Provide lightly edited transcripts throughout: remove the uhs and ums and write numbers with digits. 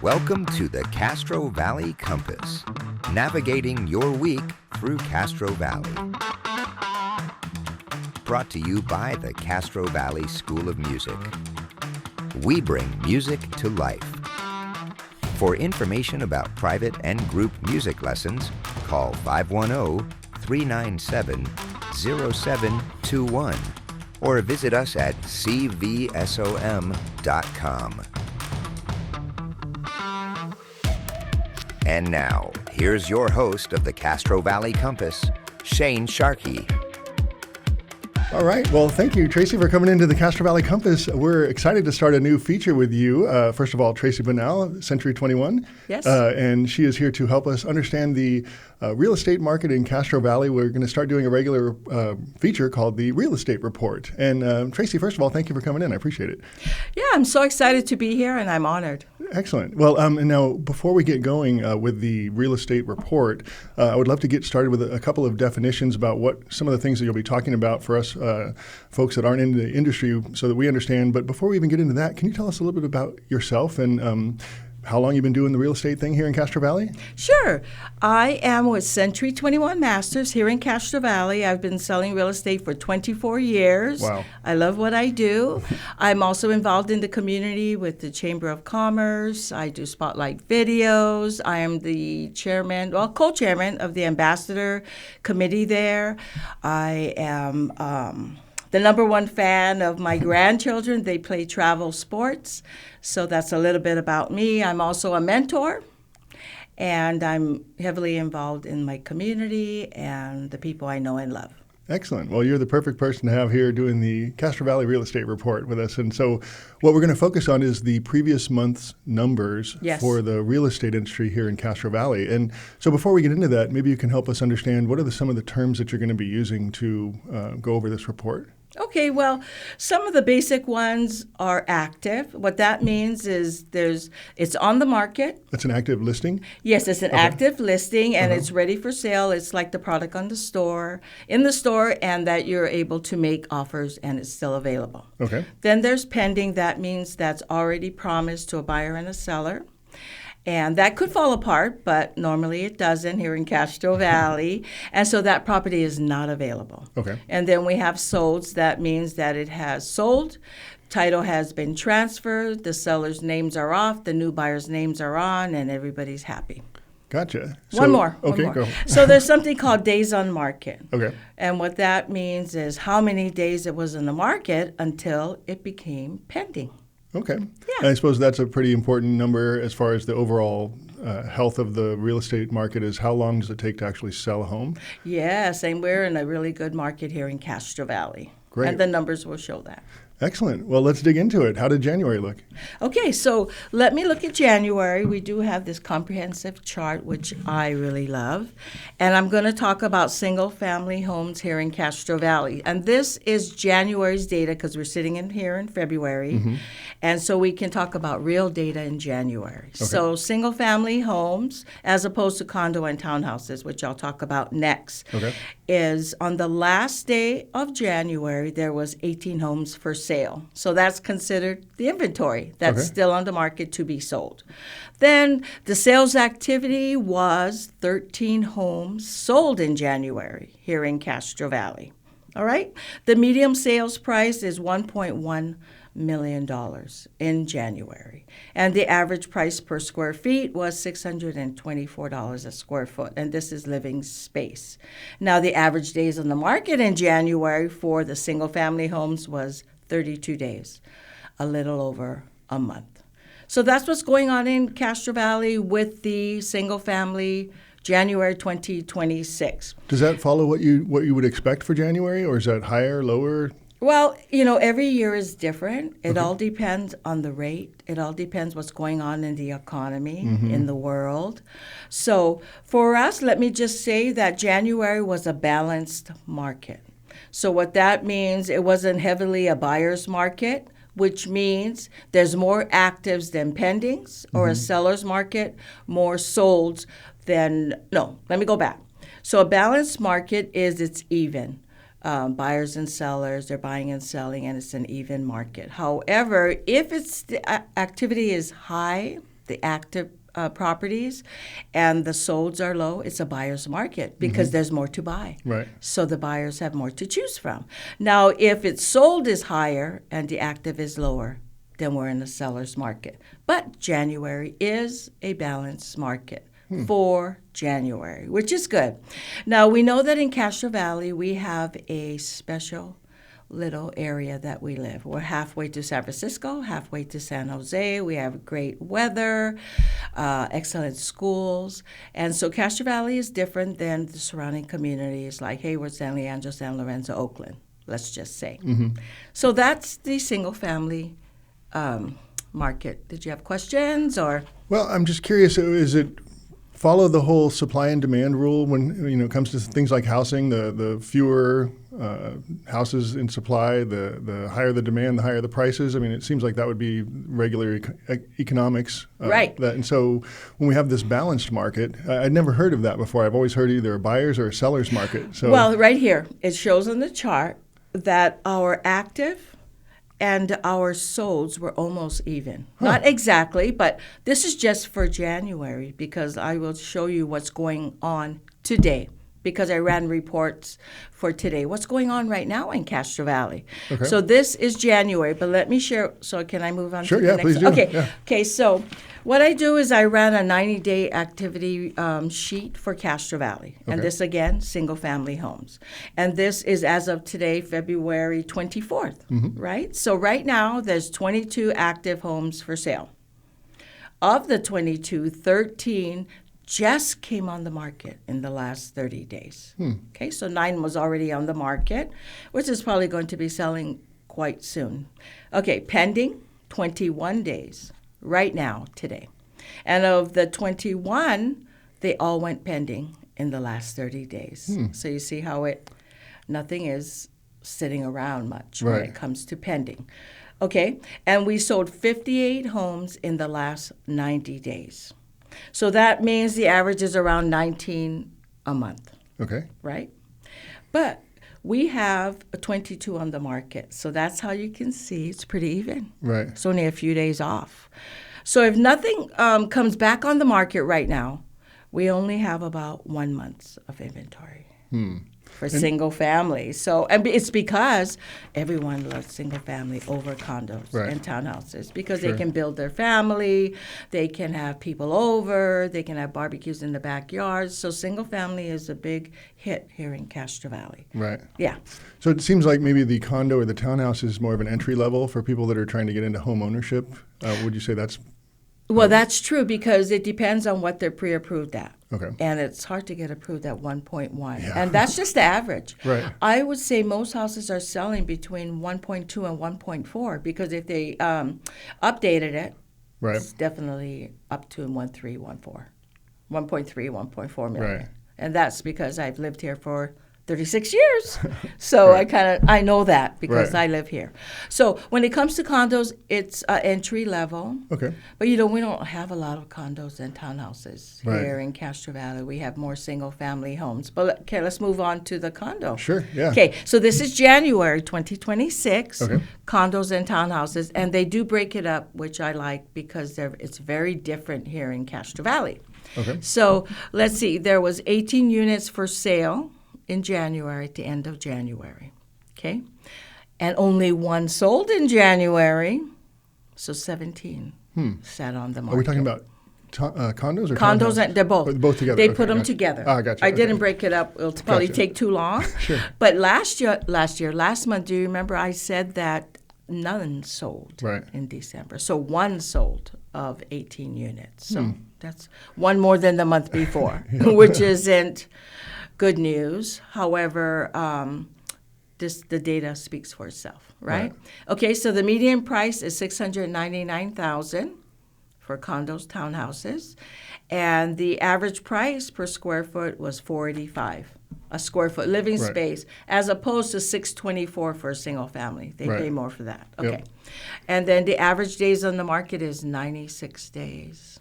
Welcome to the Castro Valley Compass, navigating your week through Castro Valley. Brought to you by the Castro Valley School of Music. We bring music to life. For information about private and group music lessons, call 510-397-0721 or visit us at cvsom.com. And now, here's your host of the Castro Valley Compass, Shane Sharkey. All right. Well, thank you, Tracy, for coming into the Castro Valley Compass. We're excited to start a new feature with you. First of all, Tracy Bonal, Century 21. Yes. And she is here to help us understand the real estate market in Castro Valley. We're going to start doing a regular feature called the Real Estate Report. And Tracy, first of all, thank you for coming in. I appreciate it. Yeah, I'm so excited to be here, and I'm honored. Excellent. Well, and now before we get going with the Real Estate Report, I would love to get started with a couple of definitions about what some of the things that you'll be talking about for us folks that aren't in the industry so that we understand. But before we even get into that, can you tell us a little bit about yourself and how long you've been doing the real estate thing here in Castro Valley? Sure. I am with Century 21 Masters here in Castro Valley. I've been selling real estate for 24 years. Wow. I love what I do. I'm also involved in the community with the Chamber of Commerce. I do spotlight videos. I am the co-chairman of the Ambassador Committee there. I am the number one fan of my grandchildren. They play travel sports. So that's a little bit about me. I'm also a mentor, and I'm heavily involved in my community and the people I know and love. Excellent. Well, you're the perfect person to have here doing the Castro Valley Real Estate Report with us. And so what we're going to focus on is the previous month's numbers for the real estate industry here in Castro Valley. And so before we get into that, maybe you can help us understand what are some of the terms that you're going to be using to go over this report? Okay, well, some of the basic ones are active. What that means is it's on the market. It's an active listing? Yes, it's an active listing, and it's ready for sale. It's like the product in the store, and that you're able to make offers and it's still available. Okay. Then there's pending. That means that's already promised to a buyer and a seller. And that could fall apart, but normally it doesn't here in Castro Valley. And so that property is not available. Okay. And then we have solds. That means that it has sold. Title has been transferred. The seller's names are off. The new buyer's names are on, and everybody's happy. Gotcha. One more. Go. So there's something called days on market. Okay. And what that means is how many days it was in the market until it became pending. Okay. Yeah. And I suppose that's a pretty important number as far as the overall health of the real estate market is how long does it take to actually sell a home? Yes, and we're in a really good market here in Castro Valley. Great. And the numbers will show that. Excellent. Well, let's dig into it. How did January look? Okay, so let me look at January. We do have this comprehensive chart, which I really love. And I'm going to talk about single-family homes here in Castro Valley. And this is January's data because we're sitting in here in February. Mm-hmm. And so we can talk about real data in January. Okay. So single-family homes, as opposed to condo and townhouses, which I'll talk about next, is on the last day of January, there was 18 homes for sale. So that's considered the inventory that's still on the market to be sold. Then the sales activity was 13 homes sold in January here in Castro Valley. All right? The median sales price is $1.1 million in January. And the average price per square feet was $624 a square foot. And this is living space. Now, the average days on the market in January for the single-family homes was 32 days, a little over a month. So that's what's going on in Castro Valley with the single-family January 2026. Does that follow what you would expect for January, or is that higher, lower? Well, every year is different. It all depends on the rate. It all depends what's going on in the economy, in the world. So for us, let me just say that January was a balanced market. So what that means, it wasn't heavily a buyer's market, which means there's more actives than pendings, or a seller's market, more solds than, let me go back. So a balanced market is it's even. Buyers and sellers, they're buying and selling, and it's an even market. However, if activity is high, the active properties, and the solds are low, it's a buyer's market because there's more to buy. Right. So the buyers have more to choose from. Now, if it's sold is higher and the active is lower, then we're in a seller's market. But January is a balanced market for January, which is good. Now, we know that in Castro Valley, we have a special little area that we live. We're halfway to San Francisco, halfway to San Jose. We have great weather, excellent schools. And so Castro Valley is different than the surrounding communities like Hayward, San Leandro, San Lorenzo, Oakland, let's just say. So that's the single-family market. Did you have questions or? Well, I'm just curious, is it follow the whole supply and demand rule when it comes to things like housing? The fewer houses in supply, the higher the demand, the higher the prices. I mean, it seems like that would be regular economics. Right. And so when we have this balanced market, I'd never heard of that before. I've always heard either a buyer's or a seller's market. So, well, right here, it shows on the chart that our active and our solds were almost even. Not exactly, but this is just for January because I will show you what's going on today because I ran reports for today. What's going on right now in Castro Valley? Okay. So this is January, but let me share. So can I move on to the next? Please do. Okay. Yeah. Okay, so what I do is I ran a 90-day activity sheet for Castro Valley. And this, again, single-family homes. And this is as of today, February 24th, right? So right now, there's 22 active homes for sale. Of the 22, 13 just came on the market in the last 30 days. Okay, so 9 was already on the market, which is probably going to be selling quite soon. Okay, pending, 21 days. Right now, today. And of the 21, they all went pending in the last 30 days. So you see how nothing is sitting around much when it comes to pending. Okay, and we sold 58 homes in the last 90 days. So that means the average is around 19 a month. Okay. Right? But we have a 22 on the market, so that's how you can see it's pretty even. Right. It's only a few days off. So if nothing comes back on the market right now, we only have about 1 month of inventory for single family. So and it's because everyone loves single family over condos and townhouses because they can build their family, they can have people over, they can have barbecues in the backyard. So single family is a big hit here in Castro Valley. Right. Yeah. So it seems like maybe the condo or the townhouse is more of an entry level for people that are trying to get into home ownership. Would you say that's? Well, that's true because it depends on what they're pre-approved at. Okay. And it's hard to get approved at 1.1. Yeah. And that's just the average. Right. I would say most houses are selling between 1.2 and 1.4 because if they updated it, it's definitely up to 1.3, 1.4. 1.3, 1.4 million. Right. And that's because I've lived here for 36 years. So I know that because I live here. So when it comes to condos, it's entry level. Okay. But we don't have a lot of condos and townhouses here in Castro Valley. We have more single family homes. But okay, let's move on to the condo. Sure, yeah. Okay, so this is January 2026, Okay. condos and townhouses. And they do break it up, which I like because it's very different here in Castro Valley. Okay. So let's see, there was 18 units for sale in January at the end of January, okay? And only 1 sold in January, so 17 sat on the market. Are we talking about condos or condos? And they're both. Or both together. They Okay, put them gotcha. together. Ah, gotcha. I didn't break it up. It'll probably take too long. Sure. But last month, do you remember I said that none sold in December? So 1 sold of 18 units. So that's 1 more than the month before, which isn't good news. However, the data speaks for itself, right? Okay, so the median price is $699,000 for condos, townhouses, and the average price per square foot was $485 a square foot living space, as opposed to $624 for a single family. They pay more for that. Okay, and then the average days on the market is 96 days.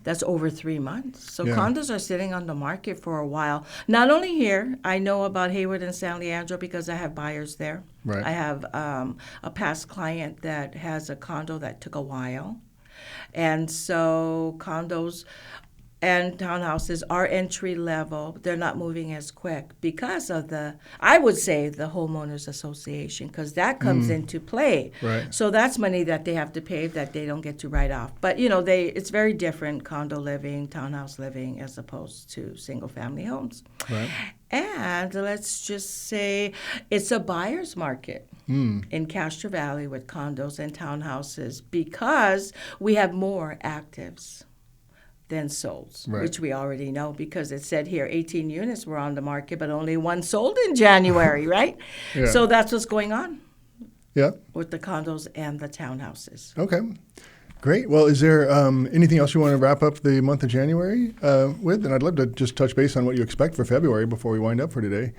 That's over 3 months. So condos are sitting on the market for a while. Not only here, I know about Hayward and San Leandro because I have buyers there. I have a past client that has a condo that took a while. And so condos and townhouses are entry level. They're not moving as quick because of I would say, the homeowners association, because that comes into play. Right. So that's money that they have to pay that they don't get to write off. But, it's very different, condo living, townhouse living, as opposed to single family homes. Right. And let's just say it's a buyer's market in Castro Valley with condos and townhouses because we have more actives than solds, right. which we already know because it said here 18 units were on the market, but only one sold in January, right? Yeah. So that's what's going on Yeah. with the condos and the townhouses. Okay. Great. Well, is there anything else you want to wrap up the month of January with? And I'd love to just touch base on what you expect for February before we wind up for today.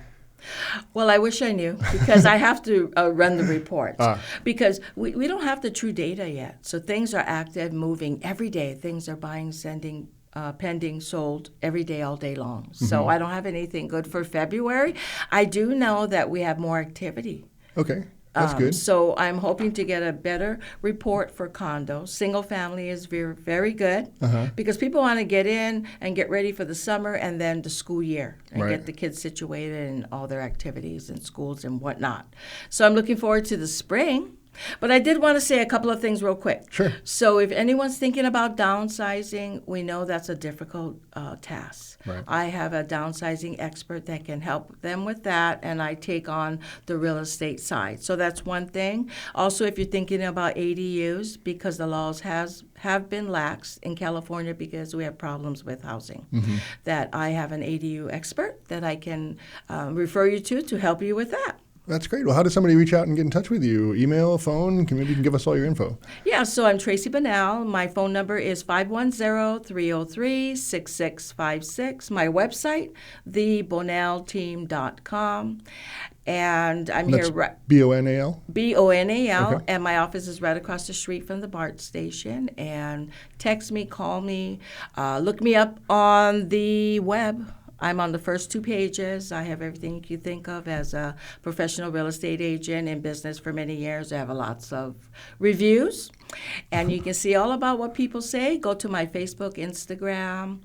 Well, I wish I knew because I have to run the report because we don't have the true data yet. So things are active, moving every day. Things are buying, sending, pending, sold every day, all day long. Mm-hmm. So I don't have anything good for February. I do know that we have more activity. Okay. That's good. So I'm hoping to get a better report for condos. Single family is very, very good because people want to get in and get ready for the summer and then the school year and get the kids situated in all their activities and schools and whatnot. So I'm looking forward to the spring. But I did want to say a couple of things real quick. Sure. So if anyone's thinking about downsizing, we know that's a difficult task. Right. I have a downsizing expert that can help them with that, and I take on the real estate side. So that's one thing. Also, if you're thinking about ADUs, because the laws have been laxed in California because we have problems with housing, that I have an ADU expert that I can refer you to help you with that. That's great. Well, how does somebody reach out and get in touch with you? Email, phone? Maybe you can give us all your info. Yeah, so I'm Tracy Bonal. My phone number is 510-303-6656. My website, thebonalteam.com. And I'm That's here. Bonal? Bonal. Okay. And my office is right across the street from the BART station. And text me, call me, look me up on the web. I'm on the first 2 pages. I have everything you can think of as a professional real estate agent in business for many years. I have lots of reviews. And you can see all about what people say. Go to my Facebook, Instagram,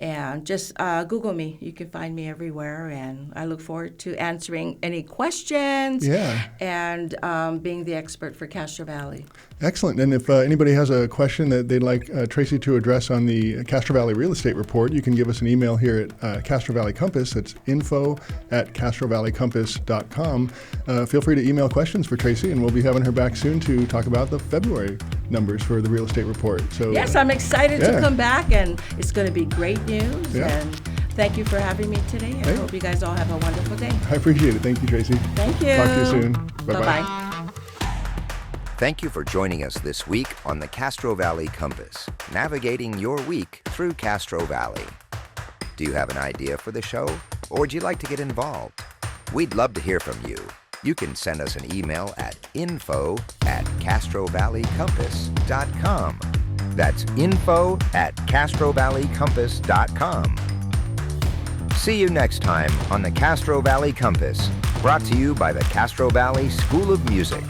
and just Google me. You can find me everywhere. And I look forward to answering any questions and being the expert for Castro Valley. Excellent. And if anybody has a question that they'd like Tracy to address on the Castro Valley Real Estate Report, you can give us an email here at Castro Valley Compass. That's info@castrovalleycompass.com. Feel free to email questions for Tracy, and we'll be having her back soon to talk about the February numbers for the real estate report. So yes, I'm excited to come back, and it's going to be great news. Yeah. And thank you for having me today. I hope you guys all have a wonderful day. I appreciate it. Thank you, Tracy. Thank you. Talk to you soon. Bye-bye. Thank you for joining us this week on the Castro Valley Compass, navigating your week through Castro Valley. Do you have an idea for the show, or would you like to get involved? We'd love to hear from you. You can send us an email at info@castrovalleycompass.com. That's info@castrovalleycompass.com. See you next time on the Castro Valley Compass, brought to you by the Castro Valley School of Music.